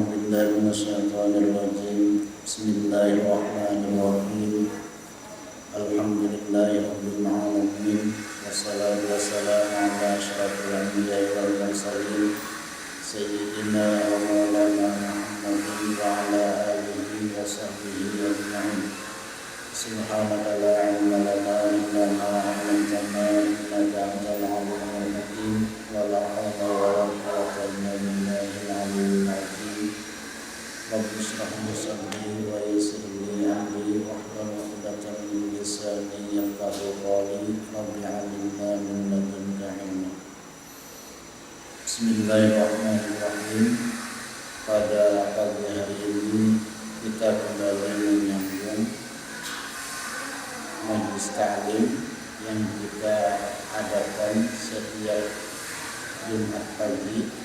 بالله من الشيطان الرجيم بسم الله الرحمن الرحيم الحمد لله رب العالمين والصلاة والسلام على أشرف الأنبياء والمرسلين سيدنا ومولانا محمد وعلى آله وصحبه أجمعين سبحانك لا علم لنا إلا ما علمتنا إنك أنت العليم الحكيم ولا حول ولا قوة إلا بالله العلي العظيم رب اشرح لي صدري ويسر لي أمري واحلل عقدة من لساني يفقهوا قولي رب علمنا من لدنك علما. Bismillahirrahmanirrahim. Pada pagi hari ini kita kembali menyambung majelis ta'lim yang kita adakan setiap Jumat pagi.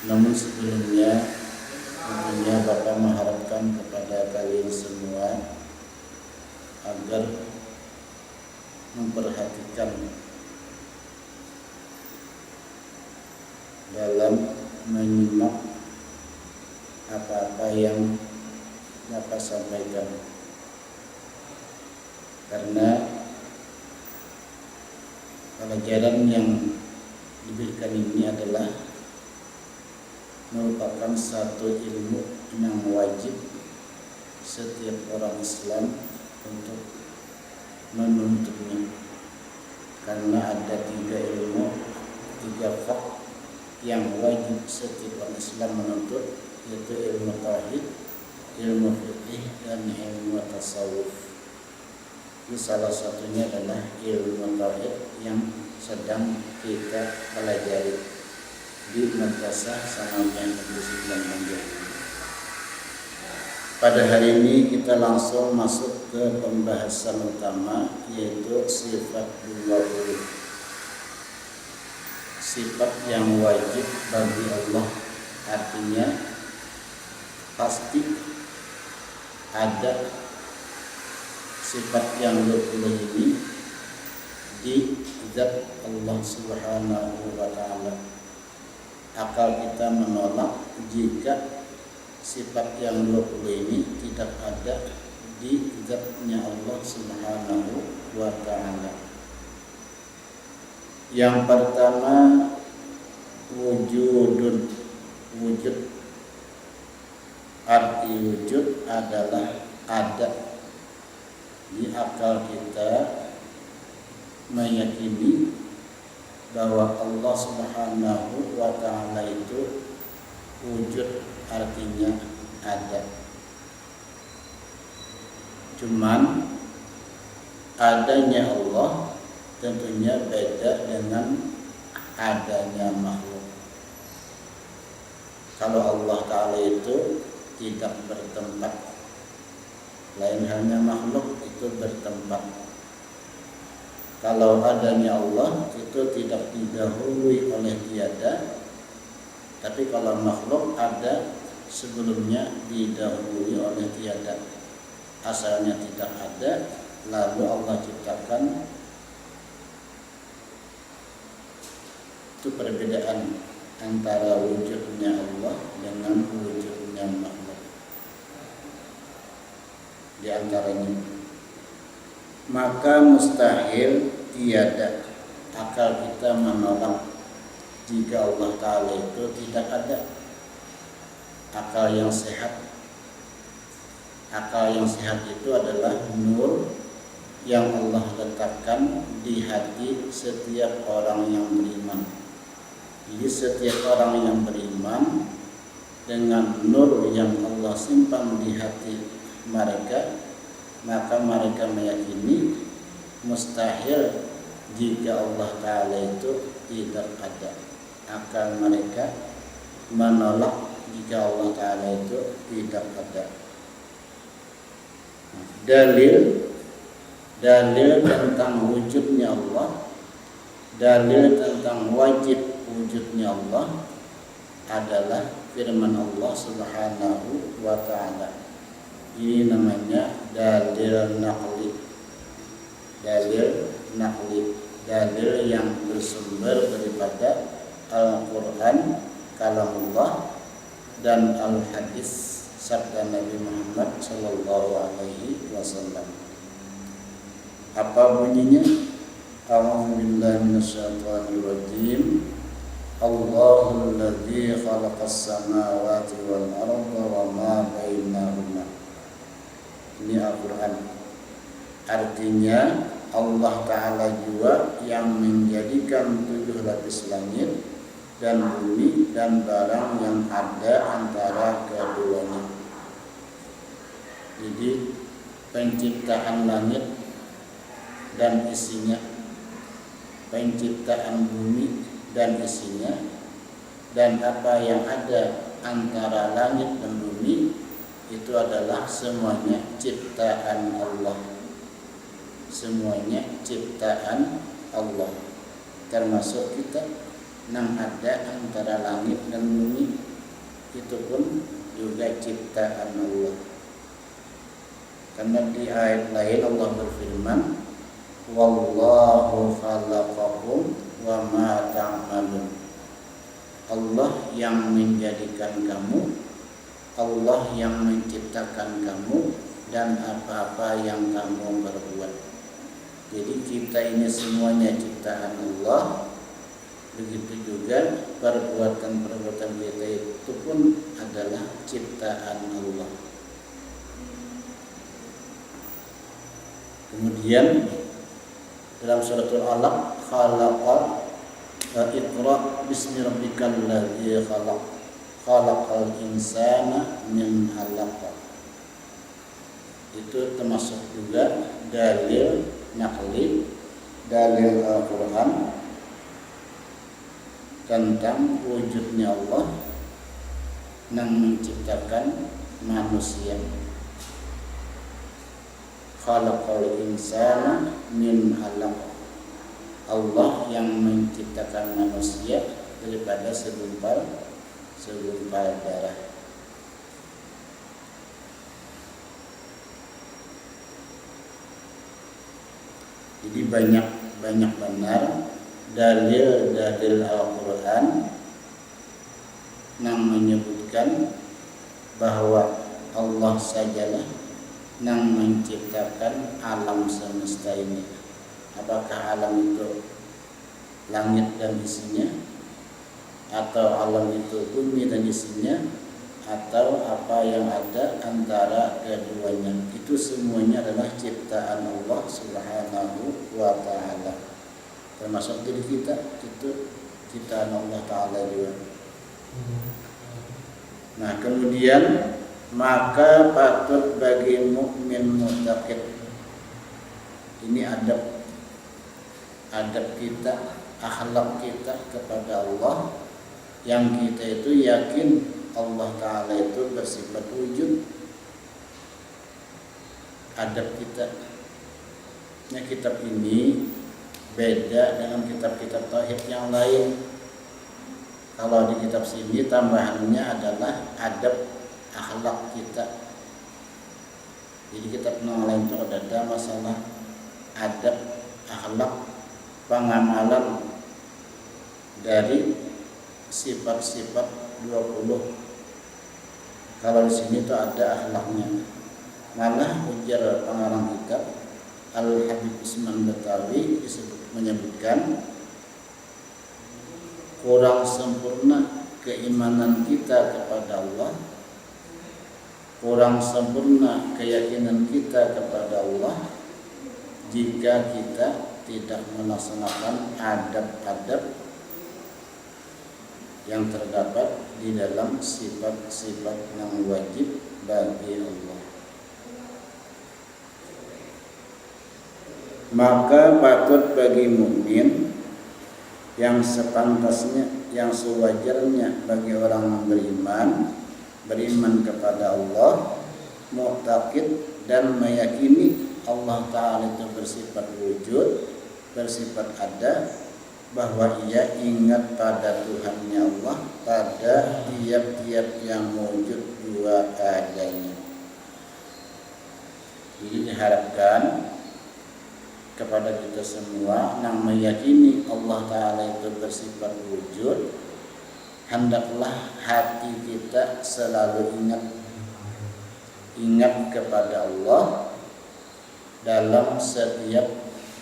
Namun sebelumnya tentunya Bapak mengharapkan kepada kalian semua agar memperhatikan dalam menyimak apa-apa yang Bapak sampaikan, karena pelajaran yang diberikan ini adalah merupakan satu ilmu yang wajib setiap orang Islam untuk menuntutnya, karena ada 3 ilmu, 3 fak yang wajib setiap orang Islam menuntut, yaitu ilmu tauhid, ilmu fiqih, dan ilmu tasawuf. Ini salah satunya adalah ilmu tauhid yang sedang kita pelajari di Madrasah Sanawiyah Negeri 9 Banjar. Pada hari ini kita langsung masuk ke pembahasan utama, yaitu sifat 20. Sifat yang wajib bagi Allah, artinya pasti ada sifat yang 20 ini di zat Allah Subhanahu wa ta'ala. Akal kita menolak jika sifat yang 20 ini tidak ada di zatnya Allah Subhanahu wa ta'ala. Yang pertama, wujud. Arti wujud adalah ada. Di akal kita meyakini bahwa Allah Subhanahu wa ta'ala itu wujud, artinya ada. Cuman adanya Allah tentunya beda dengan adanya makhluk. Kalau Allah ta'ala itu tidak bertempat, lain halnya makhluk itu bertempat. Kalau adanya Allah itu tidak didahului oleh tiada, tapi kalau makhluk ada sebelumnya didahului oleh tiada. Asalnya tidak ada, lalu Allah ciptakan. Itu perbedaan antara wujudnya Allah dengan wujudnya makhluk. Di antaranya, maka mustahil tiada, akal kita menolak jika Allah Ta'ala itu tidak ada. Akal yang sehat itu adalah nur yang Allah letakkan di hati setiap orang yang beriman. Jadi setiap orang yang beriman dengan nur yang Allah simpan di hati mereka, maka mereka meyakini mustahil jika Allah Ta'ala itu tidak ada. Akal mereka menolak jika Allah Ta'ala itu tidak ada. Dalil tentang wujudnya Allah, dalil tentang wajib wujudnya Allah adalah firman Allah Subhanahu wa ta'ala. Ini namanya dalil naqli. Dalil yang bersumber daripada Al-Quran, kalamullah dan al-hadis sabda Nabi Muhammad sallallahu alaihi wasallam. Apa bunyinya? A'udzu billahi minasyaitonir rajim. Allahul ladzi khalaqas samawati wal arda wa ma bainahuma. Ini Al-Qur'an. Artinya Allah Ta'ala juga yang menjadikan 7 lapis langit dan bumi dan barang yang ada antara keduanya. Jadi penciptaan langit dan isinya, penciptaan bumi dan isinya, dan apa yang ada antara langit dan bumi itu adalah semuanya ciptaan Allah. Semuanya ciptaan Allah, termasuk kita yang ada antara langit dan bumi, itu pun juga ciptaan Allah. Karena di ayat lain Allah berfirman, wallahu khalaqakum wa ma ta'malun. Allah yang menjadikan kamu, Allah yang menciptakan kamu, dan apa-apa yang kamu perbuat. Jadi kita ini semuanya ciptaan Allah. Begitu juga perbuatan-perbuatan kita itu pun adalah ciptaan Allah. Kemudian dalam suratul Alaq, Iqra bismi rabbikal ladzi khalaqal insana min 'alaq. Itu termasuk juga dalil nakli, dalil Al-Quran tentang wujudnya Allah yang menciptakan manusia. Khalaqal insana min 'alaq. Allah yang menciptakan manusia daripada segumpal darah. Jadi banyak benar dalil-dalil Al-Quran yang menyebutkan bahwa Allah sajalah yang menciptakan alam semesta ini. Apakah alam itu langit dan isinya, atau alam itu bumi dan isinya, atau apa yang ada antara keduanya, itu semuanya adalah ciptaan Allah Subhanahu wa ta'ala. Termasuk diri kita, itu ciptaan Allah Ta'ala juga. Nah, kemudian maka patut bagi mukmin muttaqin, ini adab kita, akhlak kita kepada Allah, yang kita itu yakin Allah Ta'ala itu bersifat wujud. Adab kita. Nah, kitab ini beda dengan kitab-kitab tauhid yang lain. Kalau di kitab sini tambahannya adalah adab akhlak kita. Jadi kitab yang lain itu ada masalah adab akhlak, pengamalan dari sifat-sifat 20. Kalau di sini tuh ada akhlaknya. Malah ujar pengarang kitab Al-Habib Usman Batawi menyebutkan kurang sempurna keimanan kita kepada Allah, kurang sempurna keyakinan kita kepada Allah jika kita tidak melaksanakan adab-adab yang terdapat di dalam sifat-sifat yang wajib bagi Allah. Maka patut bagi mukmin yang sepantasnya, yang sewajarnya bagi orang yang beriman kepada Allah, mu'taqid dan meyakini Allah Ta'ala itu bersifat wujud, bersifat ada, bahwa ia ingat pada Tuhannya Allah pada tiap-tiap yang wujud dua adanya. Jadi diharapkan kepada kita semua yang meyakini Allah Ta'ala itu bersifat wujud, hendaklah hati kita selalu ingat kepada Allah dalam setiap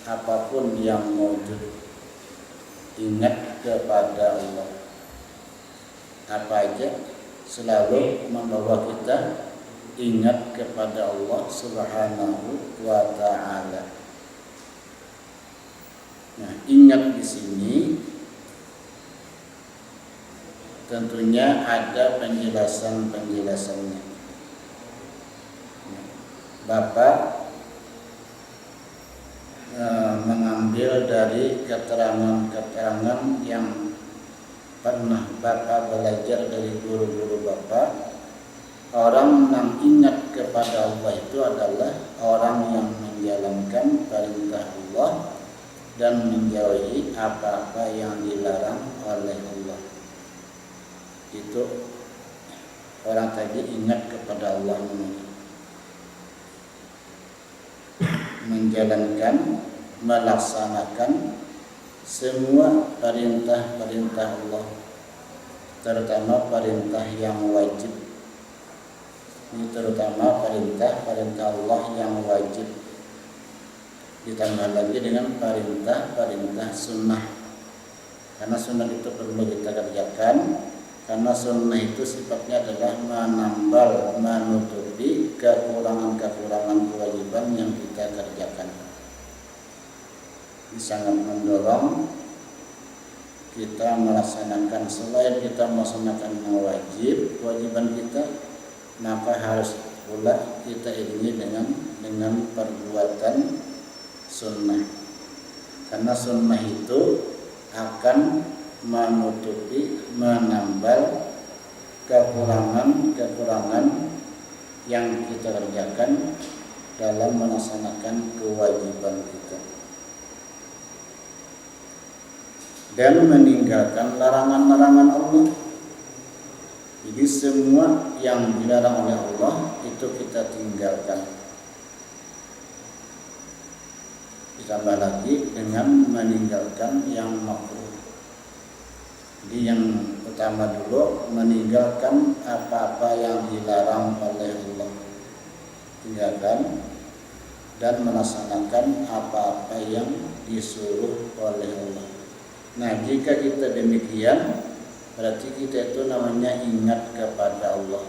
apapun yang wujud. Ingat kepada Allah apa aja, selalu membawa kita ingat kepada Allah Subhanahu wa ta'ala. Nah, ingat di sini tentunya ada penjelasannya. Bapak mengambil dari keterangan yang pernah Bapak belajar dari guru-guru Bapak. Orang yang ingat kepada Allah itu adalah orang yang menjalankan perintah Allah dan menjauhi apa-apa yang dilarang oleh Allah. Itu orang tadi ingat kepada Allah namanya. Menjalankan, melaksanakan semua perintah-perintah Allah, terutama perintah yang wajib. Ini terutama perintah Allah yang wajib, ditambah lagi dengan perintah sunnah, karena sunnah itu perlu kita kerjakan, karena sunnah itu sifatnya adalah menambal, menutupi kekurangan-kekurangan kewajiban yang kita kerjakan. Ini sangat mendorong kita melaksanakan. Selain kita melaksanakan kewajiban kita, maka harus pula kita iringi dengan perbuatan sunnah, karena sunnah itu akan menutupi, menambal kekurangan yang kita kerjakan dalam melaksanakan kewajiban kita, dan meninggalkan larangan-larangan Allah. Jadi semua yang dilarang oleh Allah itu kita tinggalkan. Ditambah lagi dengan meninggalkan yang makruh. Jadi yang pertama dulu, meninggalkan apa-apa yang dilarang oleh Allah, tinggalkan, dan melaksanakan apa-apa yang disuruh oleh Allah. Nah, jika kita demikian, berarti kita itu namanya ingat kepada Allah,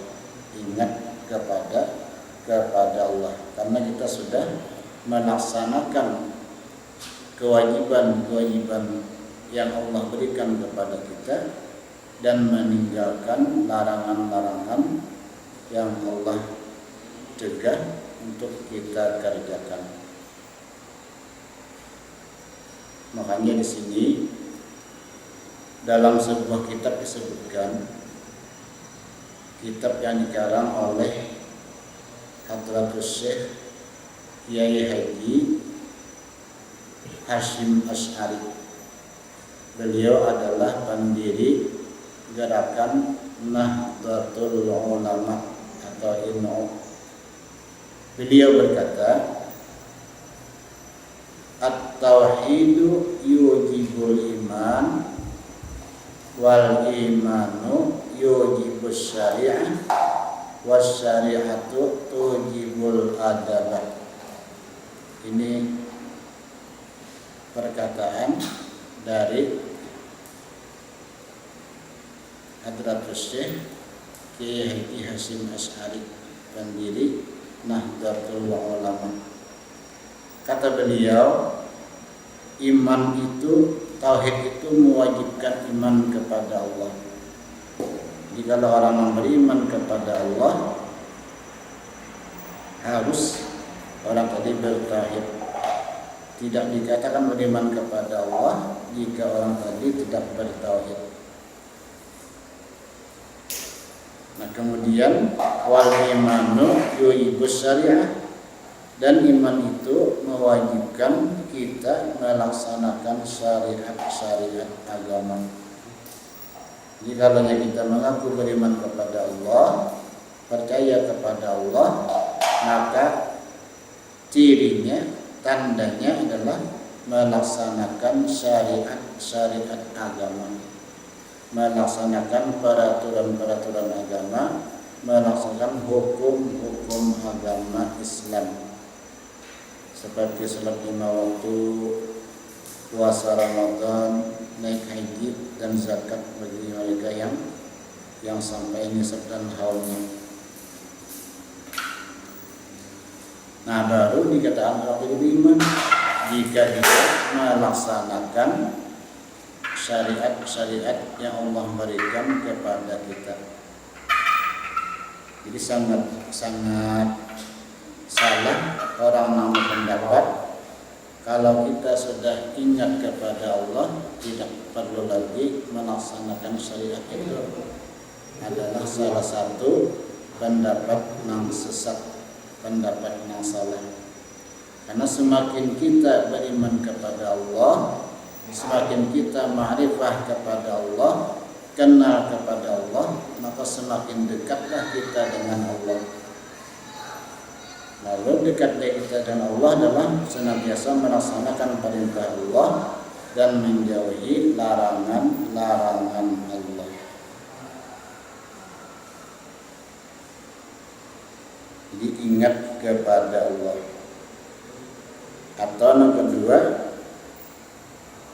ingat kepada Allah, karena kita sudah melaksanakan kewajiban yang Allah berikan kepada kita, dan meninggalkan larangan-larangan yang Allah cegah untuk kita kerjakan. Makanya di sini dalam sebuah kitab disebutkan, kitab yang dikarang oleh Hadratus Syekh Kiai Haji Hasyim Asy'ari. Beliau adalah pendiri gerakan Nahdlatul Ulama atau NU. Beliau berkata, at-tauhidu yujibul iman wal imanu yujibus syari'ah was syari'atu tujibul adab. Ini perkataan dari Hadratus Syekh Kiai Haji Hasyim Asy'ari, pendiri Nahdlatul Ulama. Kata beliau, iman itu, tauhid itu mewajibkan iman kepada Allah. Jika orang yang beriman kepada Allah, harus orang tadi bertauhid. Tidak dikatakan beriman kepada Allah jika orang tadi tidak bertauhid. Nah, kemudian wal imanu yujibus syari'ah, dan iman itu mewajibkan kita melaksanakan syariat agama. Jadi kalau kita mengaku beriman kepada Allah, percaya kepada Allah, maka cirinya, tandanya adalah melaksanakan syariat agama. melaksanakan peraturan-peraturan agama, melaksanakan hukum-hukum agama Islam seperti salat 5 waktu, puasa Ramadan, naik haji dan zakat bagi mereka yang sampai nisab dan haulnya. Nah, baru dikatakan orang beriman jika dia melaksanakan syariat-syariat yang Allah berikan kepada kita. Jadi sangat salah orang yang berpendapat kalau kita sudah ingat kepada Allah tidak perlu lagi melaksanakan syariat. Itu adalah salah satu pendapat yang sesat, pendapat yang salah. Karena semakin kita beriman kepada Allah, semakin kita ma'rifah kepada Allah, kenal kepada Allah, maka semakin dekatlah kita dengan Allah. Lalu dekatlah kita dengan Allah adalah senantiasa melaksanakan perintah Allah dan menjauhi larangan-larangan Allah. Jadi ingat kepada Allah. Atau yang kedua,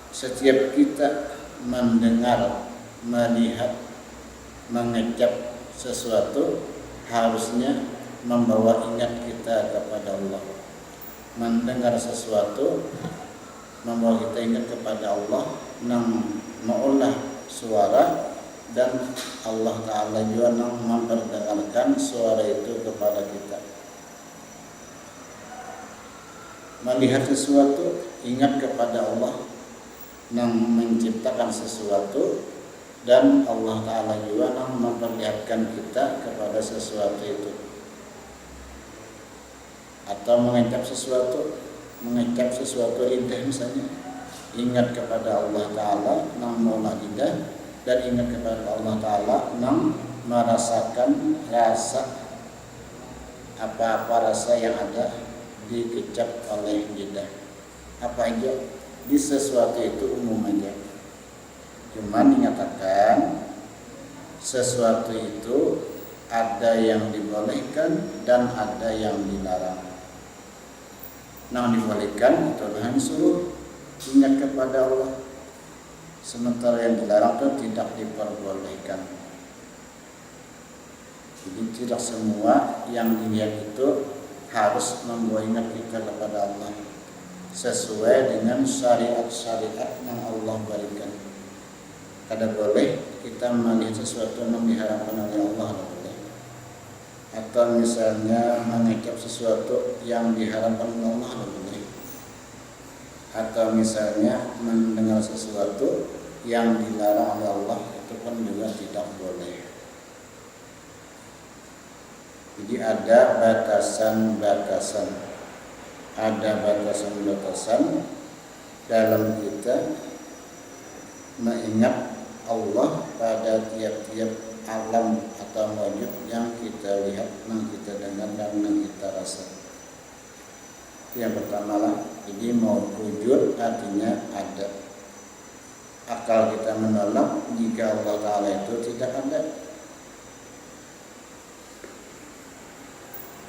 setiap kita mendengar, melihat, mengecap sesuatu harusnya membawa ingat kita kepada Allah. Mendengar sesuatu membawa kita ingat kepada Allah, mengolah suara, dan Allah Ta'ala juga memperdengarkan suara itu kepada kita. Melihat sesuatu, ingat kepada Allah yang menciptakan sesuatu, dan Allah Ta'ala juga yang memperlihatkan kita kepada sesuatu itu. Atau mengecap sesuatu lidah misalnya, ingat kepada Allah Ta'ala yang mengolah lidah, dan ingat kepada Allah Ta'ala yang merasakan rasa apa-apa rasa yang ada dikecap oleh lidah. Apa aja di sesuatu itu umum aja. Cuman dinyatakan sesuatu itu ada yang dibolehkan dan ada yang dilarang. Nah, dibolehkan itu adalah disuruh ingat kepada Allah, sementara yang dilarang itu tidak diperbolehkan. Jadi tidak semua yang dilihat itu harus membawa ingat kita kepada Allah sesuai dengan syariat-syariat yang Allah berikan. Kada boleh kita melihat sesuatu yang diharamkan oleh Allah, boleh. Atau misalnya mengecap sesuatu yang diharamkan oleh Allah, boleh. Atau misalnya mendengar sesuatu yang dilarang oleh Allah, itu pun juga tidak boleh. Jadi ada batasan-batasan, dalam kita mengingat Allah pada tiap-tiap alam atau wujud yang kita lihat, yang kita dengar, dan yang kita rasa. Yang pertama lah, jadi mau wujud artinya ada. Akal kita menolak jika Allah Ta'ala itu tidak ada.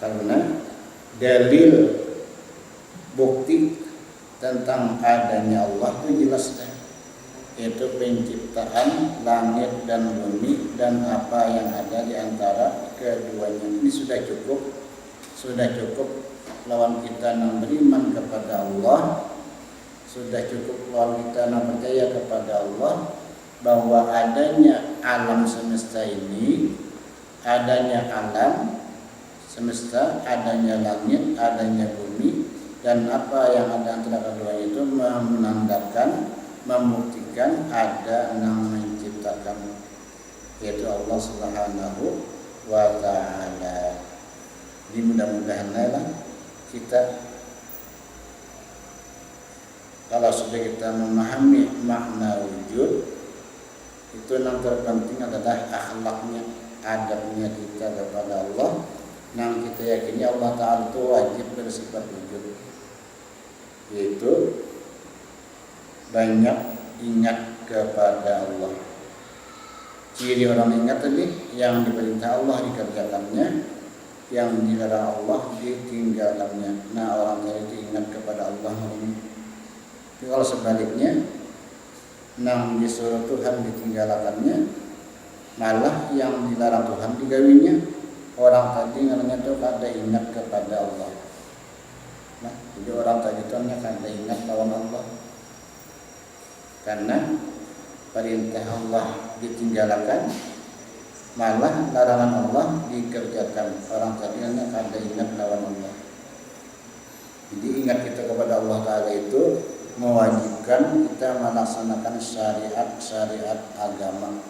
Karena dalil bukti tentang adanya Allah itu jelas dah, yaitu penciptaan langit dan bumi dan apa yang ada di antara keduanya. Ini sudah cukup lawan kita yang beriman kepada Allah, sudah cukup lawan kita yang percaya kepada Allah bahwa adanya alam semesta ini, adanya alam semesta, adanya langit, adanya bumi, dan apa yang ada antara kedua itu menandakan, membuktikan ada yang menciptakan, yaitu Allah Subhanahu wa Ta'ala. Jadi mudah-mudahan lah kita, kalau sudah kita memahami makna wujud, itu yang terpenting adalah akhlaknya, adabnya kita kepada Allah. Yang kita yakini Allah Ta'ala itu wajib bersifat wujud, yaitu banyak ingat kepada Allah. Diri orang ingat tadi, yang diperintah Allah dikerjakannya, yang dilarang Allah ditinggalkannya. Nah, orang tadi ingat kepada Allah. Tapi kalau sebaliknya, yang disuruh Tuhan ditinggalkannya, malah yang dilarang Tuhan digawinya. Orang tadi namanya itu kada ingat kepada Allah. Nah, jadi orang tadi itu kada ingat lawan Allah. Karena perintah Allah ditinggalkan, malah larangan Allah dikerjakan. Orang tadi kada ingat lawan Allah. Jadi ingat kita kepada Allah Ta'ala itu mewajibkan kita melaksanakan syariat-syariat agama.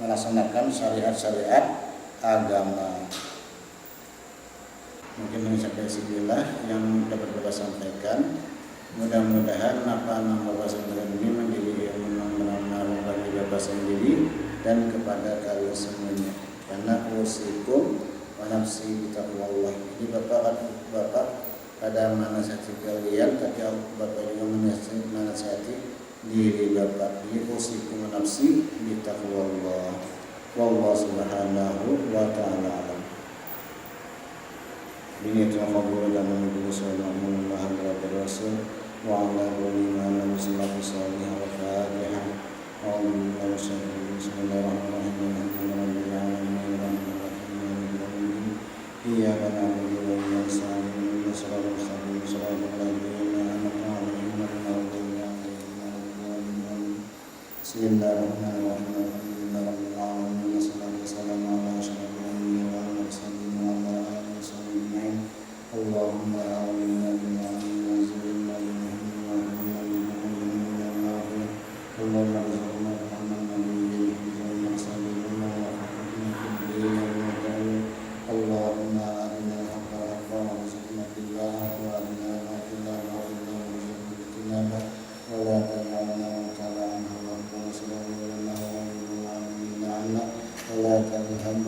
Melaksanakan syariat-syariat agama. Mungkin sampai sinilah yang dapat Bapak sampaikan. Mudah-mudahan apa yang Bapak sampaikan ini menjadi ilmu bagi Bapak sendiri dan kepada kalian semuanya. Karena usikum wa nafsi bitaqwallah. Jadi Bapak pada menasihati kalian, tapi Bapak juga menasihati diri Bapak. Jadi usikum wa nafsi bitaqwallah. Wallahu subhanahu wa ta'ala alam. Ini telah mabur dan menunggu sallallahu alaihi wasallam wa ala alihi wa sahbihi wa fatihah. Bismillahirrahmanirrahim. Iyyaka na'budu wa iyyaka nasta'in. Shiratal mustaqim, shiratal ladzina an'amta 'alaihim ghairil maghdubi 'alaihim. Bismillahirrahmanirrahim. ولا تنهم